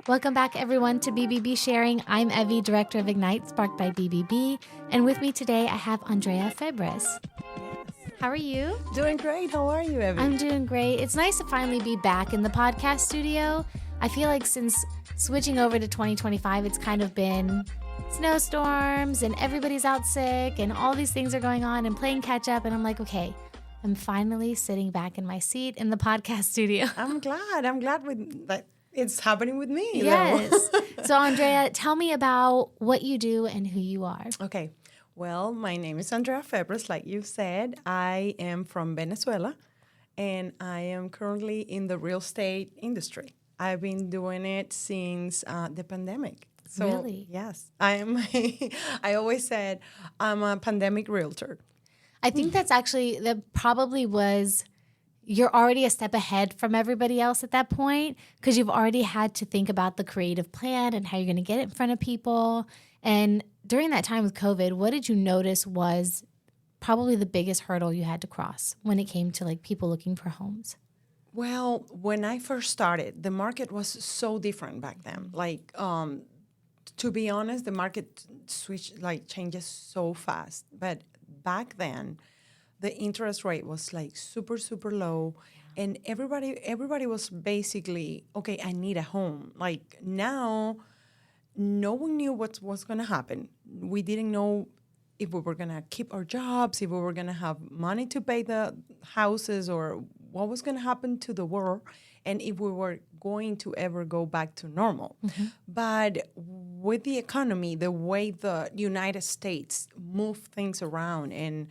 Welcome back, everyone, to BBB Sharing. I'm Evie, Director of Ignite, sparked by BBB. And with me today, I have Andrea Febres. How are you? Doing great. How are you, Evie? I'm doing great. It's nice to finally be back in the podcast studio. I feel like since switching over to 2025, it's kind of been snowstorms and everybody's out sick and all these things are going on and playing catch up. And I'm like, okay, I'm finally sitting back in my seat in the podcast studio. I'm glad that it's happening with me. Yes. So, Andrea, tell me about what you do and who you are. Okay. Well, my name is Andrea Febres. Like you said, I am from Venezuela, and I am currently in the real estate industry. I've been doing it since the pandemic. So, Really? Yes, I always said I'm a pandemic realtor. I think that probably was, you're already a step ahead from everybody else at that point because you've already had to think about the creative plan and how you're going to get it in front of people. And during that time with COVID, what did you notice was probably the biggest hurdle you had to cross when it came to like people looking for homes? Well, when I first started, the market was so different back then. Like, to be honest, the market changes so fast. But back then, the interest rate was like super, super low. And everybody was basically, okay, I need a home. Like now, no one knew what was going to happen. We didn't know if we were going to keep our jobs, if we were going to have money to pay the houses, or what was going to happen to the world, and if we were going to ever go back to normal. Mm-hmm. But with the economy, the way the United States moved things around and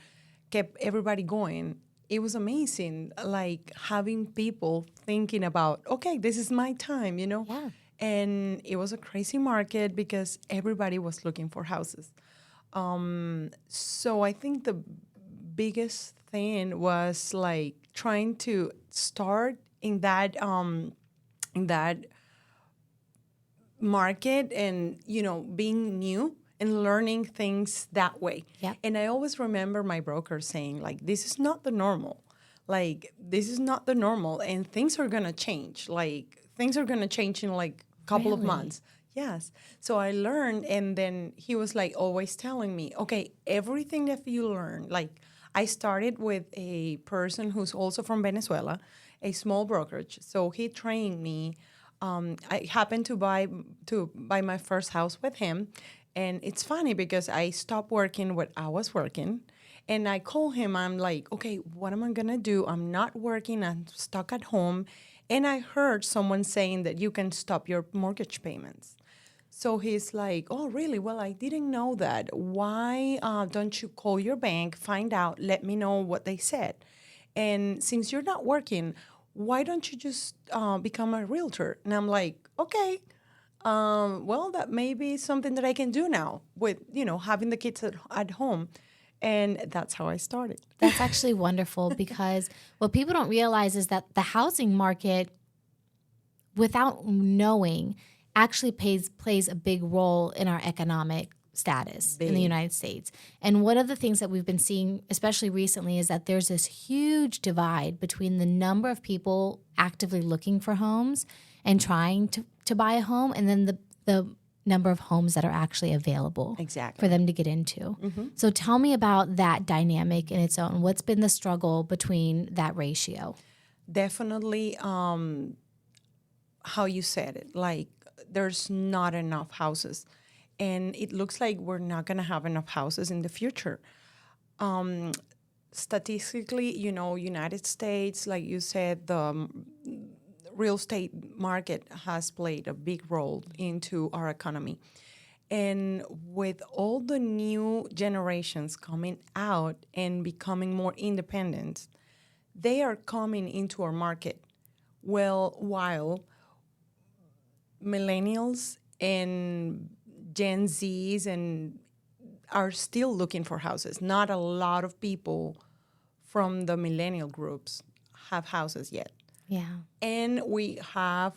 kept everybody going, it was amazing, like having people thinking about, okay, this is my time, you know? Yeah. And it was a crazy market because everybody was looking for houses. So I think the biggest thing was like trying to start in that market and, you know, being new and learning things that way. Yep. And I always remember my broker saying, like, this is not the normal. Like, this is not the normal, and things are going to change. Like, things are going to change in, like, a couple of months. Yes. So I learned, and then he was, like, always telling me, okay, everything that you learn, like, I started with a person who's also from Venezuela, a small brokerage. So he trained me. I happened to buy my first house with him. And it's funny because I stopped working what I was working, and I call him. I'm like, okay, what am I going to do? I'm not working. I'm stuck at home. And I heard someone saying that you can stop your mortgage payments. So he's like, oh, really? Well, I didn't know that. Why don't you call your bank, find out, let me know what they said? And since you're not working, why don't you just become a realtor? And I'm like, okay. Well, that may be something that I can do now with, you know, having the kids at home. And that's how I started. That's actually wonderful because what people don't realize is that the housing market, without knowing, actually plays a big role in our economic status in the United States. And one of the things that we've been seeing, especially recently, is that there's this huge divide between the number of people actively looking for homes and trying to buy a home, and then the number of homes that are actually available for them to get into. Mm-hmm. So tell me about that dynamic in its own. What's been the struggle between that ratio? Definitely how you said it. Like, there's not enough houses. And it looks like we're not going to have enough houses in the future. Statistically, you know, United States, like you said, the real estate market has played a big role into our economy. And with all the new generations coming out and becoming more independent, they are coming into our market. Well, while millennials and Gen Zs and are still looking for houses. Not a lot of people from the millennial groups have houses yet. Yeah. And we have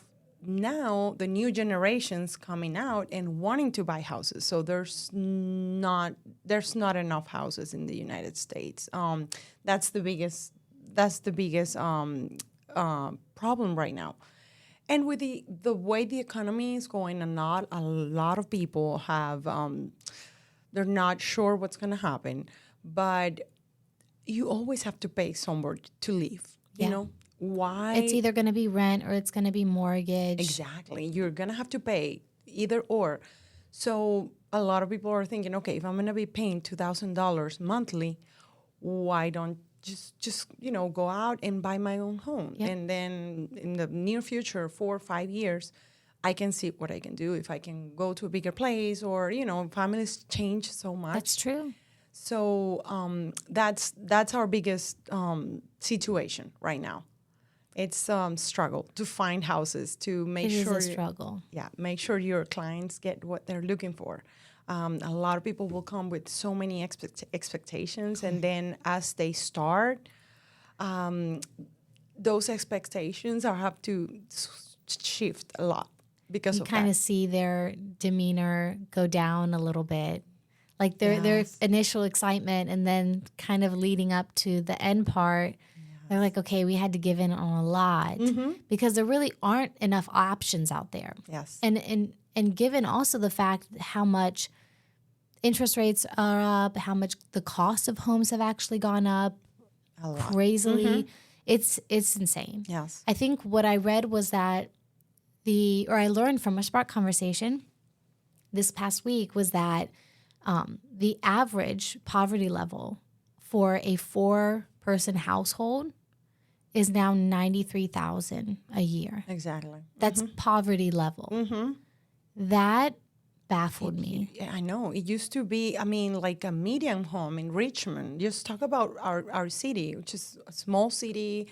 now the new generations coming out and wanting to buy houses. So there's not enough houses in the United States. That's the biggest problem right now. And with the way the economy is going, a lot of people have they're not sure what's going to happen, but you always have to pay somewhere to live. You Yeah. know why? It's either going to be rent or it's going to be mortgage. Exactly. You're going to have to pay either or. So a lot of people are thinking, okay, if I'm going to be paying $2,000 monthly, why don't just go out and buy my own home? Yep. And then in the near future, 4 or 5 years, I can see what I can do, if I can go to a bigger place, or families change so much. That's true. So that's our biggest situation right now. It's struggle to find houses, to make It sure is a struggle. make sure your clients get what they're looking for. A lot of people will come with so many expectations, and then as they start, those expectations have to shift a lot because You of kind that. of see their demeanor go down a little bit. Like their Yes. initial excitement, and then kind of leading up to the end part, they're like, okay, we had to give in on a lot because there really aren't enough options out there. Yes. And given also the fact how much interest rates are up, how much the cost of homes have actually gone up A lot. crazily, it's insane. Yes. I think what I read was that I learned from a Spark conversation this past week was that the average poverty level for a 4-person household is now $93,000 a year. Exactly. That's poverty level. That baffled me. Yeah, I know. It used to be, like a medium home in Richmond. Just talk about our city, which is a small city,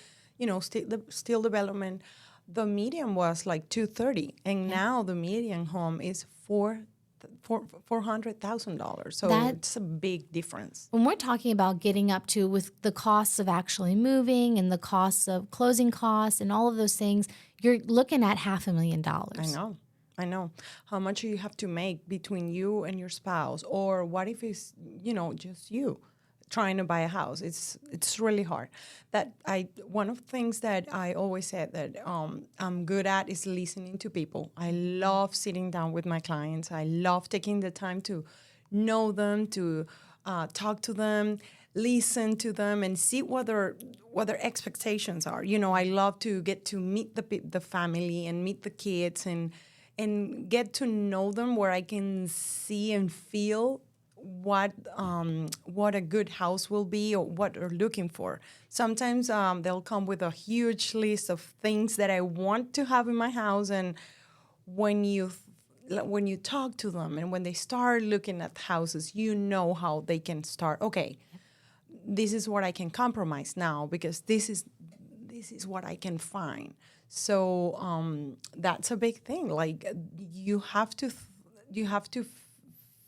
still development. The median was like 230, and now the median home is $400,000. So it's a big difference. When we're talking about getting up to with the costs of actually moving and the costs of closing costs and all of those things, you're looking at $500,000. I know. How much you have to make between you and your spouse, or what if it's just you trying to buy a house? It's really hard. One of the things that I always said that I'm good at is listening to people. I love sitting down with my clients. I love taking the time to know them, to talk to them, listen to them, and see what their expectations are. I love to get to meet the family and meet the kids and get to know them, where I can see and feel what a good house will be, or what they're looking for. Sometimes they'll come with a huge list of things that I want to have in my house, and when you talk to them and when they start looking at houses, how they can start. Okay, this is what I can compromise now, because this is what I can find. So that's a big thing. Like you have to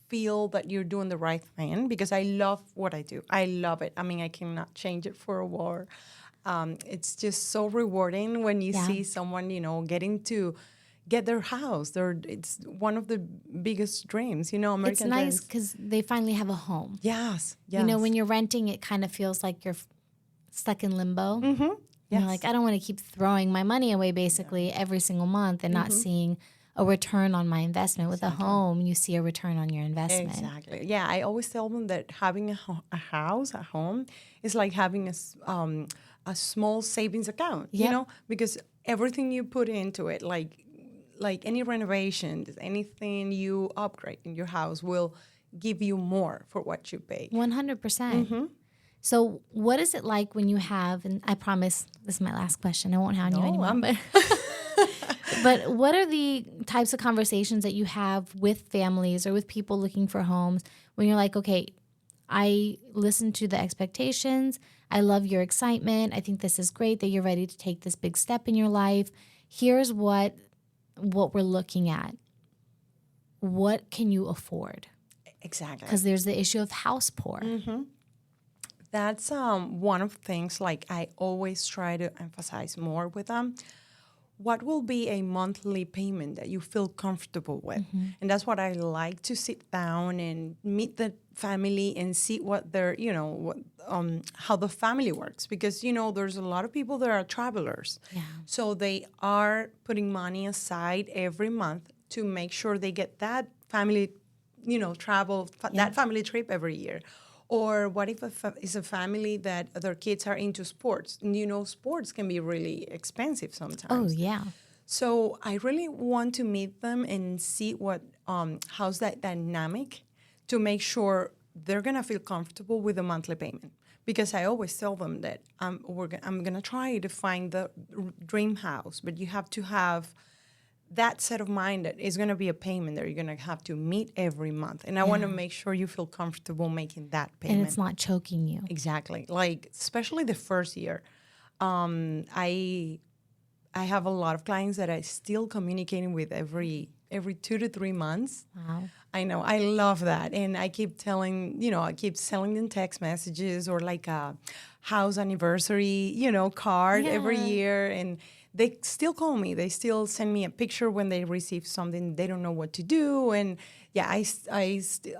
feel that you're doing the right thing, because I love what I do. I love it. I cannot change it for a war. It's just so rewarding when you see someone, getting to get their house. It's one of the biggest dreams, American It's nice dreams. because they finally have a home. Yes. When you're renting, it kind of feels like you're stuck in limbo. Yes. You're like, I don't want to keep throwing my money away basically every single month and not seeing a return on my investment. With a home, you see a return on your investment. Exactly. Yeah, I always tell them that having a house, a home, is like having a small savings account. Yep. Because everything you put into it, like any renovation, anything you upgrade in your house, will give you more for what you pay. 100%. So what is it like when you have, and I promise this is my last question, I won't hound you anymore, but what are the types of conversations that you have with families or with people looking for homes when you're like, okay, I listen to the expectations, I love your excitement, I think this is great that you're ready to take this big step in your life. Here's what we're looking at. What can you afford? Exactly. Because there's the issue of house poor. That's one of the things, like, I always try to emphasize more with them. what will be a monthly payment that you feel comfortable with? And that's what I like, to sit down and meet the family and see what their, how the family works. Because, there's a lot of people that are travelers. Yeah. So they are putting money aside every month to make sure they get that family, travel, that family trip every year. Or what if it's a family that their kids are into sports? And sports can be really expensive sometimes. Oh, yeah. So I really want to meet them and see how's that dynamic, to make sure they're going to feel comfortable with the monthly payment. Because I always tell them that I'm going to try to find the dream house, but you have to have that set of mind that is going to be a payment that you're going to have to meet every month. And I want to make sure you feel comfortable making that payment. And it's not choking you. Exactly. Like, especially the first year. I have a lot of clients that I still communicating with every 2 to 3 months. Wow. I know. I love that. And I keep sending them text messages, or like a house anniversary, card every year. And they still call me. They still send me a picture when they receive something they don't know what to do. And I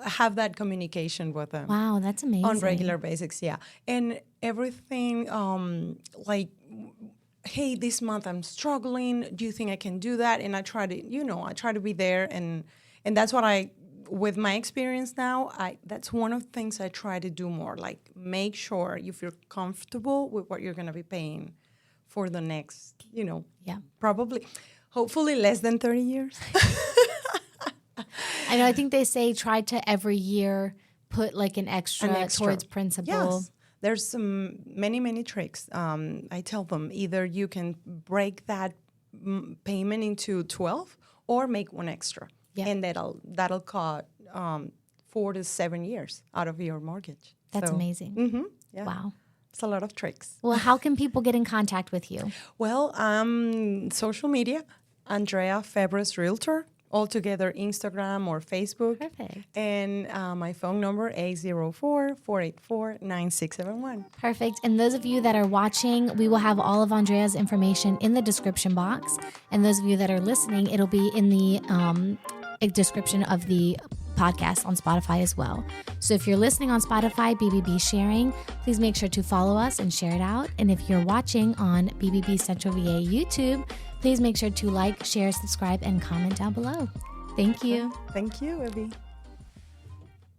have that communication with them. Wow, that's amazing. On regular basis, yeah. And everything, like, hey, this month I'm struggling. Do you think I can do that? And I try to be there. And that's what with my experience now, that's one of the things I try to do more. Like, make sure you feel comfortable with what you're going to be paying for the next, probably, hopefully less than 30 years. I know. I think they say try to every year put like an extra towards principal. Yes. There's some many tricks. I tell them either you can break that payment into 12 or make one extra. Yeah. And that'll cut 4 to 7 years out of your mortgage. That's amazing. Yeah. Wow. It's a lot of tricks. Well, how can people get in contact with you? Well, social media, Andrea Febres Realtor, all together, Instagram or Facebook. Perfect. And my phone number, 804-484-9671. Perfect. And those of you that are watching, we will have all of Andrea's information in the description box. And those of you that are listening, it'll be in the description of the podcast on Spotify as well. So if you're listening on Spotify, BBB Sharing, please make sure to follow us and share it out. And if you're watching on BBB Central VA YouTube, please make sure to like, share, subscribe, and comment down below. Thank you. Thank you, Abby.